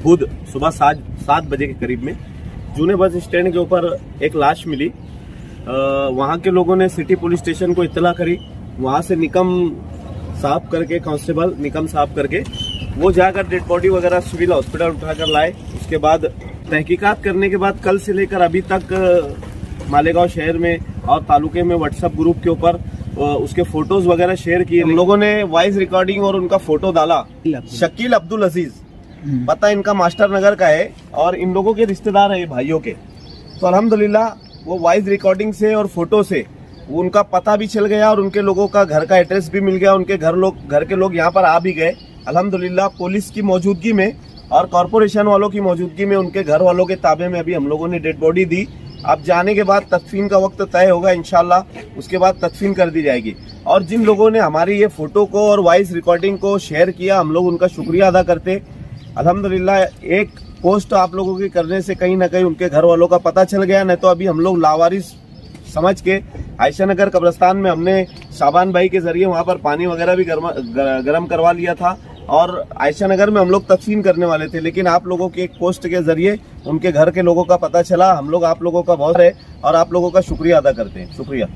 खुद सुबह 7 बजे के करीब में जूने बस स्टैंड के ऊपर एक लाश मिली। वहाँ के लोगों ने सिटी पुलिस स्टेशन को इत्तला करी। वहाँ से निकम साफ करके, कांस्टेबल निकम साफ करके वो जाकर डेड बॉडी वगैरह सिविल हॉस्पिटल उठाकर लाए। उसके बाद तहकीकात करने के बाद कल से लेकर अभी तक मालेगांव शहर में और तालुके में व्हाट्सएप ग्रुप के ऊपर उसके फोटोज वगैरह शेयर किए। हम लोगों ने वॉइस रिकॉर्डिंग और उनका फोटो डाला। शकील अब्दुल अजीज, पता इनका मास्टर नगर का है और इन लोगों के रिश्तेदार है भाइयों के। तो अल्हम्दुलिल्लाह वो वॉइस रिकॉर्डिंग से और फोटो से उनका पता भी चल गया और उनके लोगों का घर का एड्रेस भी मिल गया। उनके घर के लोग यहाँ पर आ भी गए। अल्हम्दुलिल्लाह पुलिस की मौजूदगी में और कॉरपोरेशन वालों की मौजूदगी में उनके घर वालों के ताबे में अभी हम लोगों ने डेड बॉडी दी। अब जाने के बाद तदफीन का वक्त तय होगा इंशाल्लाह, उसके बाद तदफीन कर दी जाएगी। और जिन लोगों ने हमारी ये फोटो को और वॉइस रिकॉर्डिंग को शेयर किया, हम लोग उनका शुक्रिया अदा करते। अल्हम्दुलिल्लाह एक पोस्ट आप लोगों की करने से कहीं ना कहीं उनके घर वालों का पता चल गया, नहीं तो अभी हम लोग लावारिस समझ के आयशा नगर कब्रिस्तान में हमने शाबान भाई के जरिए वहाँ पर पानी वगैरह भी गर्म करवा लिया था और आयशा नगर में हम लोग तदफीन करने वाले थे। लेकिन आप लोगों के एक पोस्ट के जरिए उनके घर के लोगों का पता चला। हम लोग आप लोगों का बहुत है और आप लोगों का शुक्रिया अदा करते हैं। शुक्रिया।